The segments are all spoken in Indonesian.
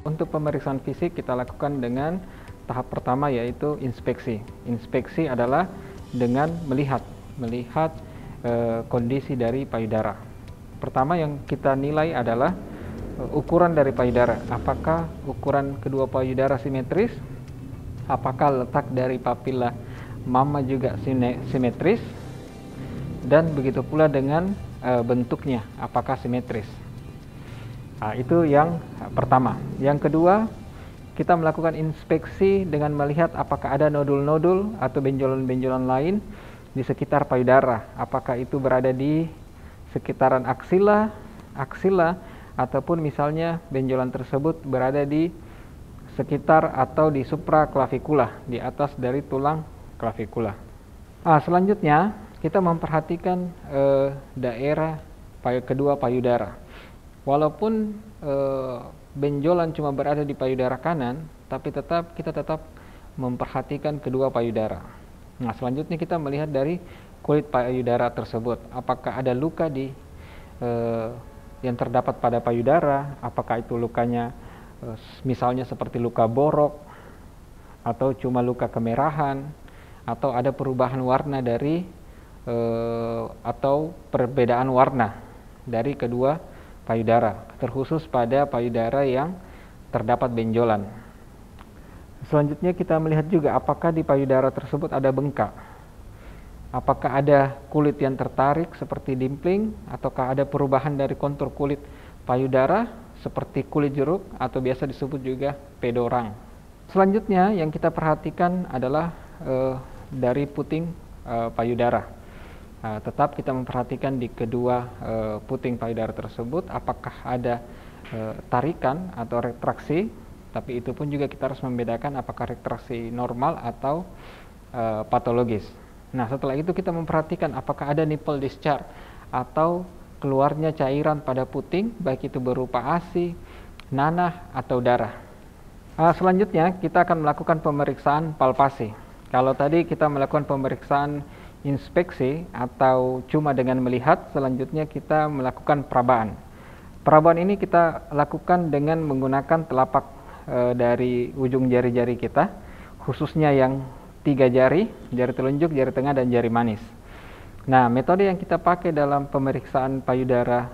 Untuk pemeriksaan fisik kita lakukan dengan tahap pertama, yaitu inspeksi. Inspeksi adalah dengan melihat kondisi dari payudara. Pertama yang kita nilai adalah ukuran dari payudara. Apakah ukuran kedua payudara simetris? Apakah letak dari papila mama juga simetris? Dan begitu pula dengan bentuknya, apakah simetris? Nah, itu yang pertama. Yang kedua, kita melakukan inspeksi dengan melihat apakah ada nodul-nodul atau benjolan-benjolan lain di sekitar payudara. Apakah itu berada di sekitaran aksila, ataupun misalnya benjolan tersebut berada di sekitar atau di supraklavikula, di atas dari tulang klavikula. Selanjutnya kita memperhatikan daerah kedua payudara. Walaupun benjolan cuma berada di payudara kanan, tapi kita tetap memperhatikan kedua payudara. Nah, selanjutnya kita melihat dari kulit payudara tersebut. Apakah ada luka yang terdapat pada payudara? Apakah itu lukanya misalnya seperti luka borok, atau cuma luka kemerahan, atau ada perubahan warna atau perbedaan warna dari kedua payudara, terkhusus pada payudara yang terdapat benjolan. Selanjutnya kita melihat juga apakah di payudara tersebut ada bengkak. Apakah ada kulit yang tertarik seperti dimpling, ataukah ada perubahan dari kontur kulit payudara seperti kulit jeruk atau biasa disebut juga pedorang. Selanjutnya yang kita perhatikan adalah dari puting payudara. Tetap kita memperhatikan di kedua puting payudara tersebut apakah ada tarikan atau retraksi, tapi itu pun juga kita harus membedakan apakah retraksi normal atau patologis. Nah, setelah itu kita memperhatikan apakah ada nipple discharge atau keluarnya cairan pada puting, baik itu berupa ASI, nanah, atau darah. Selanjutnya kita akan melakukan pemeriksaan palpasi. Kalau tadi kita melakukan pemeriksaan inspeksi atau cuma dengan melihat, selanjutnya kita melakukan perabaan. Perabaan ini kita lakukan dengan menggunakan telapak dari ujung jari-jari kita, khususnya yang 3 jari, jari telunjuk, jari tengah, dan jari manis. Nah, metode yang kita pakai dalam pemeriksaan payudara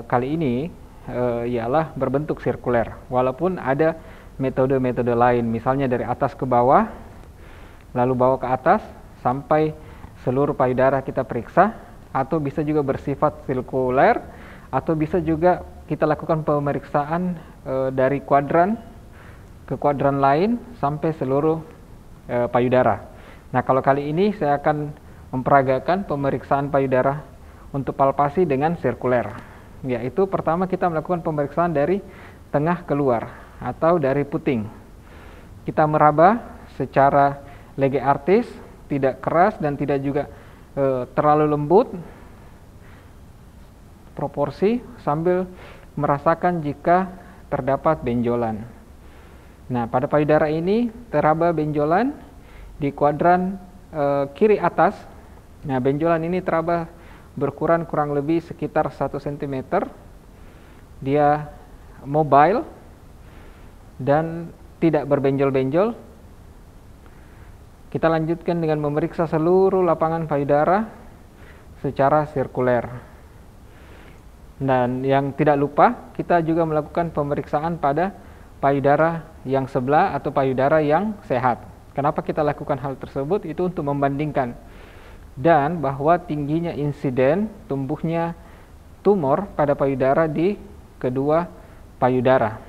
kali ini ialah berbentuk sirkuler. Walaupun ada metode-metode lain, misalnya dari atas ke bawah, lalu bawah ke atas, sampai seluruh payudara kita periksa, atau bisa juga bersifat sirkuler, atau bisa juga kita lakukan pemeriksaan dari kuadran ke kuadran lain sampai seluruh payudara. Nah, kalau kali ini saya akan memperagakan pemeriksaan payudara untuk palpasi dengan sirkuler. Yaitu pertama kita melakukan pemeriksaan dari tengah keluar atau dari puting. Kita meraba secara lege artis, tidak keras dan tidak juga terlalu lembut, proporsi, sambil merasakan jika terdapat benjolan. Nah, pada payudara ini teraba benjolan di kuadran kiri atas. Nah, benjolan ini teraba berukuran kurang lebih sekitar 1 cm. Dia mobile dan tidak berbenjol-benjol. Kita lanjutkan dengan memeriksa seluruh lapangan payudara secara sirkuler. Dan yang tidak lupa, kita juga melakukan pemeriksaan pada payudara yang sebelah atau payudara yang sehat. Kenapa kita lakukan hal tersebut? Itu untuk membandingkan dan bahwa tingginya insiden tumbuhnya tumor pada payudara di kedua payudara.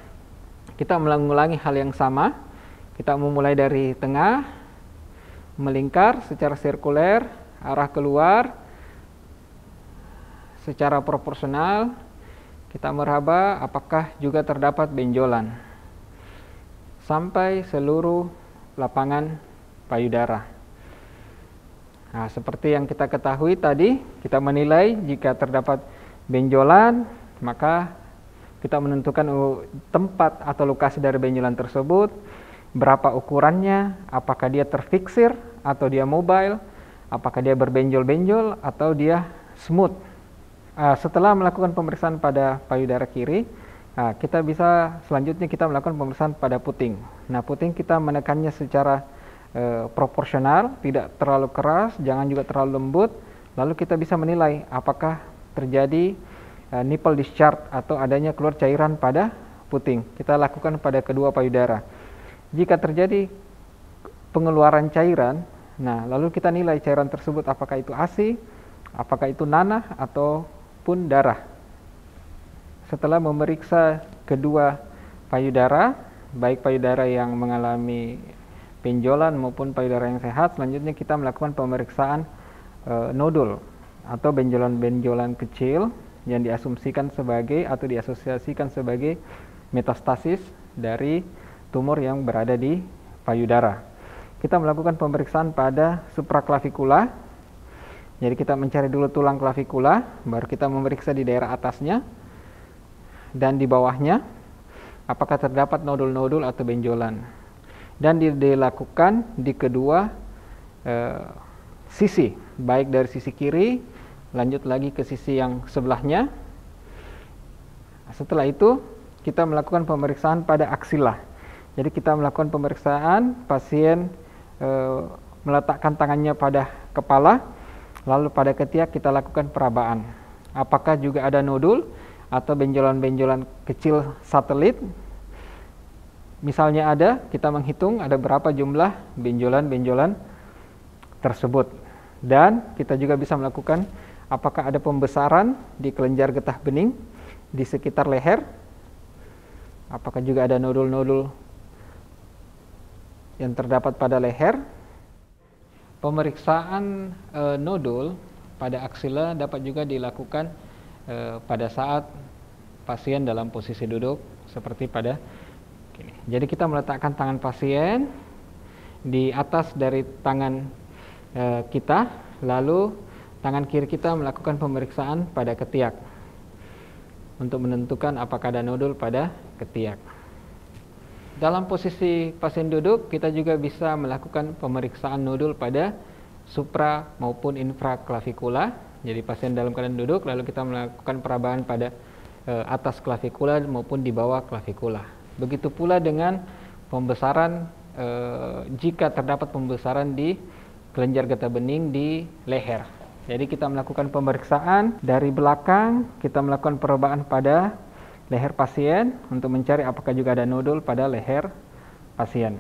Kita mengulangi hal yang sama. Kita memulai dari tengah, melingkar secara sirkuler, arah keluar secara proporsional. Kita meraba apakah juga terdapat benjolan sampai seluruh lapangan payudara. Nah, seperti yang kita ketahui tadi, kita menilai jika terdapat benjolan, maka kita menentukan tempat atau lokasi dari benjolan tersebut, berapa ukurannya, apakah dia terfiksir atau dia mobile, apakah dia berbenjol-benjol atau dia smooth. Setelah melakukan pemeriksaan pada payudara kiri, Nah, kita bisa selanjutnya kita melakukan pemeriksaan pada puting. Nah, puting kita menekannya secara proporsional, tidak terlalu keras, jangan juga terlalu lembut. Lalu kita bisa menilai apakah terjadi nipple discharge atau adanya keluar cairan pada puting. Kita lakukan pada kedua payudara. Jika terjadi pengeluaran cairan, nah lalu kita nilai cairan tersebut apakah itu ASI, apakah itu nanah ataupun darah. Setelah memeriksa kedua payudara, baik payudara yang mengalami benjolan maupun payudara yang sehat, selanjutnya kita melakukan pemeriksaan nodul atau benjolan-benjolan kecil yang diasumsikan sebagai atau diasosiasikan sebagai metastasis dari tumor yang berada di payudara. Kita melakukan pemeriksaan pada supraklavikula. Jadi kita mencari dulu tulang klavikula, baru kita memeriksa di daerah atasnya dan di bawahnya apakah terdapat nodul-nodul atau benjolan. Dan dilakukan di kedua sisi, baik dari sisi kiri, lanjut lagi ke sisi yang sebelahnya. Setelah itu kita melakukan pemeriksaan pada aksila. Jadi kita melakukan pemeriksaan, pasien meletakkan tangannya pada kepala, lalu pada ketiak kita lakukan perabaan. Apakah juga ada nodul atau benjolan-benjolan kecil satelit? Misalnya ada, kita menghitung ada berapa jumlah benjolan-benjolan tersebut. Dan kita juga bisa melakukan apakah ada pembesaran di kelenjar getah bening di sekitar leher. Apakah juga ada nodul-nodul yang terdapat pada leher. Pemeriksaan nodul pada aksila dapat juga dilakukan pada saat pasien dalam posisi duduk seperti pada ini. Jadi kita meletakkan tangan pasien di atas dari tangan kita, lalu tangan kiri kita melakukan pemeriksaan pada ketiak untuk menentukan apakah ada nodul pada ketiak. Dalam posisi pasien duduk, kita juga bisa melakukan pemeriksaan nodul pada supra maupun infraklavikula. Jadi pasien dalam keadaan duduk, lalu kita melakukan perabaan pada atas klavikula maupun di bawah klavikula. Begitu pula dengan pembesaran jika terdapat pembesaran di kelenjar getah bening di leher. Jadi kita melakukan pemeriksaan dari belakang, kita melakukan perabaan pada leher pasien untuk mencari apakah juga ada nodul pada leher pasien.